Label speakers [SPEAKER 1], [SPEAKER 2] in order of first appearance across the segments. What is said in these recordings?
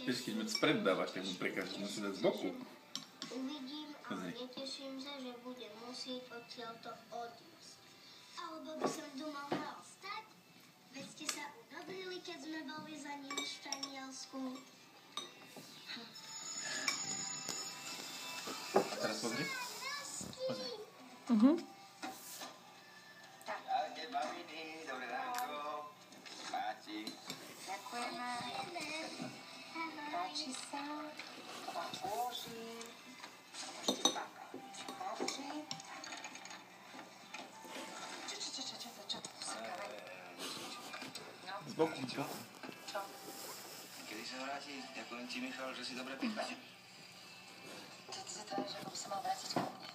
[SPEAKER 1] Vieš, keď ma spred dávaš, tak mu prekážeš, musí dať z boku.
[SPEAKER 2] Uvidím, ale neteším sa, že budem musieť odtiaľto odísť. Alebo by som doma mal stať? Veď ste sa udobrili, keď sme boli za nimi v Španielsku.
[SPEAKER 1] A teraz pozri. Pozri.
[SPEAKER 3] Ahojte, babiny, dobré ránko. Páči.
[SPEAKER 2] Ďakujeme.
[SPEAKER 4] Páči sa. Vám položím. Ešte páka. Páči. Čo? Usekávaj. No.
[SPEAKER 1] Z boku, čo?
[SPEAKER 4] Čo?
[SPEAKER 3] Kedy sa vráti? Ja poviem ti, Michal, že si dobre pýtať.
[SPEAKER 4] Ty si to vieš, ako by sa mal vrátiť ku mne.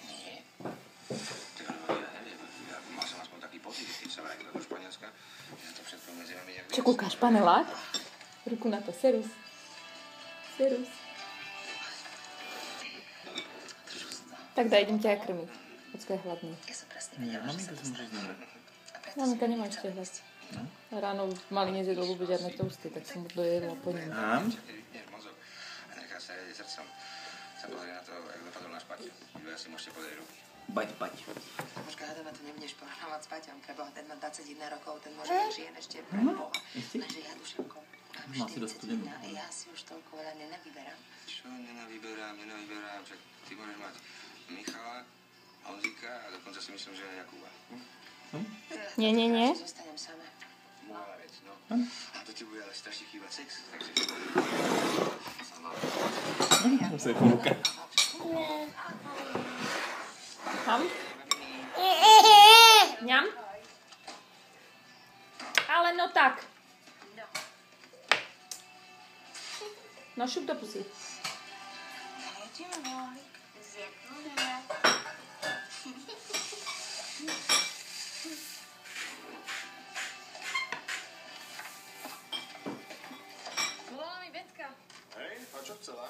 [SPEAKER 3] Nie. Tak, ja neviem. Ja mal som aspoň taký pocit, keď sa vrátil do Španielska, že to všetko medzi nami nejak...
[SPEAKER 5] Čo kúkáš, panelák? Ruku na to, serus. Serus. Tak daj, idem ťa aj krmiť. Ocko je hladný.
[SPEAKER 4] Ja som presne
[SPEAKER 1] Nie,
[SPEAKER 4] vedela, že
[SPEAKER 1] maminka
[SPEAKER 4] sa
[SPEAKER 1] si môže ísť dobre.
[SPEAKER 4] A preto
[SPEAKER 5] Maminka
[SPEAKER 4] som
[SPEAKER 5] nemá
[SPEAKER 4] nechcela
[SPEAKER 5] ešte hlad.
[SPEAKER 4] ísť.
[SPEAKER 5] Ráno mali nezjedol vôbec žiadne toasty, tak som mu dojedla po ňom.
[SPEAKER 1] Ám?
[SPEAKER 3] Keď vypneš mozog a nechá sa riadiť srdcom, sa pozrie na to, jak dopadol náš Paťo. Vy si môžete podať ruky.
[SPEAKER 1] Bať.
[SPEAKER 4] Počkaj, hádam, a to nebudeš porovnávať s Paťom. Preboha, ten má 21 rokov, ten môže byť žien ešte preboha. Lenže ja, Dušenko, mám
[SPEAKER 1] Má si dosť
[SPEAKER 4] 41 a ja si už toľko veľa nenavyberám.
[SPEAKER 3] Čo nenavyberám, však ty môžeš mať Michala, Honzíka a dokonca si myslím, že aj Jakuba.
[SPEAKER 5] Nie.
[SPEAKER 4] Zostanem sama.
[SPEAKER 3] Moja vec, no. A to ti bude ale strašne chýbať sex, takže... Sama.
[SPEAKER 1] To sa je polka.
[SPEAKER 5] Ham? Ňam? Ale no tak. No šup do pusy.
[SPEAKER 4] Jedeme, Molik.
[SPEAKER 2] Zjadnúme.
[SPEAKER 6] Volala mi Betka.
[SPEAKER 7] Hej, a čo chcela?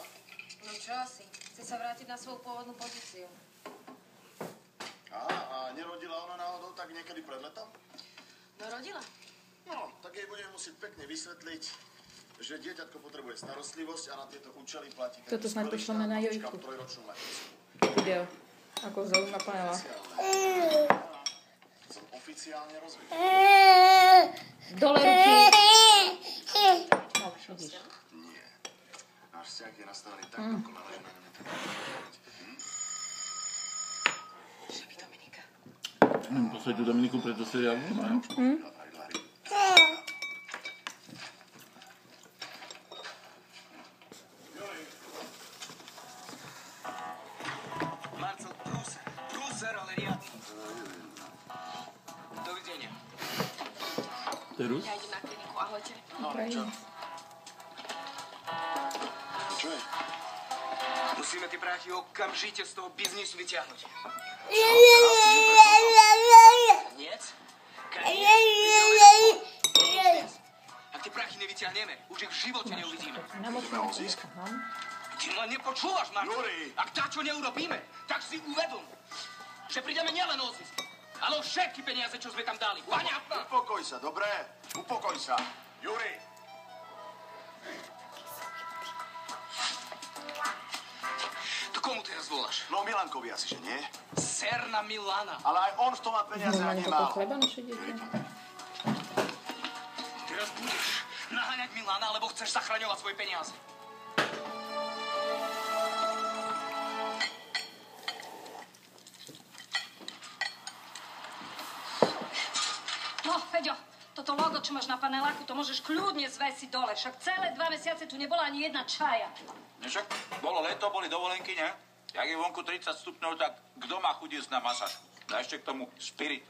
[SPEAKER 6] No čo asi? Chce sa vrátiť na svoju pôvodnú pozíciu.
[SPEAKER 7] A nerodila ona náhodou tak niekedy pred letom?
[SPEAKER 6] No rodila.
[SPEAKER 7] No, tak jej budem musieť pekne vysvetliť, že dieťatko potrebuje starostlivosť a na tieto účely platí ten
[SPEAKER 5] Toto snad pošleme na Jojku.
[SPEAKER 7] trojročnú materskú.
[SPEAKER 5] Video. Ako zaujíma panela.
[SPEAKER 7] Som oficiálne rozvedel.
[SPEAKER 5] Dole ruky. No, vidíš.
[SPEAKER 7] Nie. Náš vzťah je nastavený tak dokonale, že na ňom netreba pracovať.
[SPEAKER 4] Že by Dominika.
[SPEAKER 1] Poslať tú Dominiku pred do seriálu, no?
[SPEAKER 7] Aj Larry.
[SPEAKER 3] Marcel, prúser, ale riadny. Dovidenia.
[SPEAKER 1] To je Rus?
[SPEAKER 6] Ja idem na kliniku, ahojte.
[SPEAKER 5] Ukrajina.
[SPEAKER 7] Čo je?
[SPEAKER 3] Musíme tie práti okamžite z toho biznisu vyťahnuť. Koniec? Ak tie prachy nevyťahneme, už ich v živote neuvidíme.
[SPEAKER 5] Na močnú. Aha.
[SPEAKER 3] Ty len nepočúvaš, Marko.
[SPEAKER 7] Juri!
[SPEAKER 3] Ak čo neurobíme, tak si uvedom, že prídeme nielen o zisk, ale o všetky peniaze, čo sme tam dali. Paňatná!
[SPEAKER 7] Upokoj sa, dobre? Upokoj sa. Juri!
[SPEAKER 3] To komu teraz voláš?
[SPEAKER 7] No Milankovi asi, že nie?
[SPEAKER 3] Serna Milana.
[SPEAKER 7] Ale aj on v tom má peniaze a
[SPEAKER 5] Normálne
[SPEAKER 7] nemal.
[SPEAKER 5] toto chleba naše dieťa.
[SPEAKER 3] Teraz budeš naháňať Milana, alebo chceš zachraňovať svoje peniaze.
[SPEAKER 6] No, Feďo, toto logo, čo máš na paneláku, to môžeš kľudne zvesiť dole. Však celé 2 mesiace tu nebola ani jedna čaja.
[SPEAKER 8] Však bolo leto, boli dovolenky, ne? Jak je vonku 30 stupňov, tak kto má chuť ísť na masáž? A ešte k tomu spirit.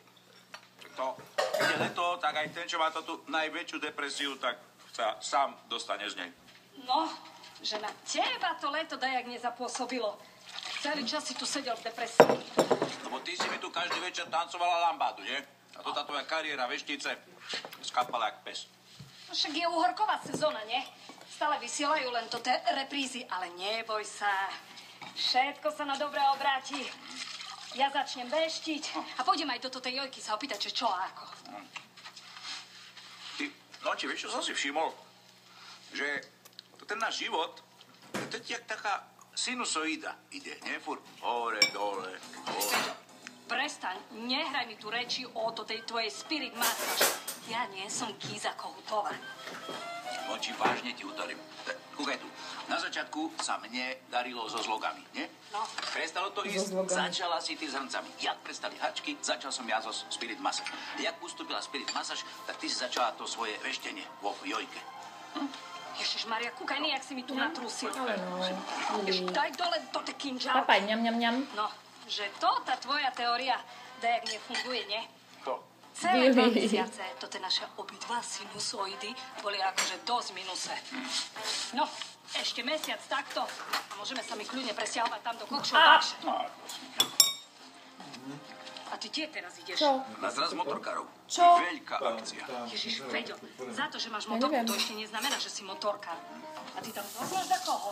[SPEAKER 8] To, keď je leto, tak aj ten, čo má to tú najväčšiu depresiu, tak sa sám dostane z nej.
[SPEAKER 6] No, že na teba to leto dajak nezapôsobilo. Celý čas si tu sedel v depresii.
[SPEAKER 8] Lebo ty si mi tu každý večer tancovala lambádu, nie? A to tá tvoja kariéra veštice skapala jak pes.
[SPEAKER 6] No však je uhorková sezóna, nie? Stále vysielajú len to reprízy, ale neboj sa. Všetko sa na dobré obráti. Ja začnem veštiť a pôjdem aj do tej Jojky sa opýtať, že čo a ako.
[SPEAKER 8] Ty, no ti vieš, čo som si všimol? Že To ten náš život, to je jak taká sinusoida ide, nie? Furt hore, dole, hore.
[SPEAKER 6] Prestaň, nehraj mi tu reči o tej tvojej spirit masáž. Ja nie som Kiza Kohútová.
[SPEAKER 8] Voči vážne ti utorím. Kúkaj tu. Na začiatku sa mne darilo so zlogami, nie?
[SPEAKER 6] No.
[SPEAKER 8] Prestalo to ísť, začala si ty s hrncami. Jak prestali hačky, začal som ja so Spirit Massage. Jak ustúpila Spirit Massage, tak ty si začala to svoje veštenie vo jojke.
[SPEAKER 6] Ježišmaria, kúkaj, jak si mi tu natrúsil.
[SPEAKER 5] Ale no.
[SPEAKER 6] Daj dole to te kinžal.
[SPEAKER 5] Papaj, ňam, ňam, ňam.
[SPEAKER 6] No, že to, tá tvoja teória, dajak nefunguje, nie?
[SPEAKER 8] To.
[SPEAKER 6] Celé 2 mesiace toto naše obidva sinusoidy boli akože dosť minuse. No, ešte mesiac takto a môžeme sa mi kľudne presťahovať tam do Kokšováše. A ty kde teraz ideš?
[SPEAKER 5] Čo?
[SPEAKER 8] Na zraz motorkárov.
[SPEAKER 5] Čo?
[SPEAKER 8] Veľká akcia.
[SPEAKER 6] Ježiš, Feďo, za to, že máš motorku, to ešte neznamená, že si motorkár. A ty tam poznáš za koho?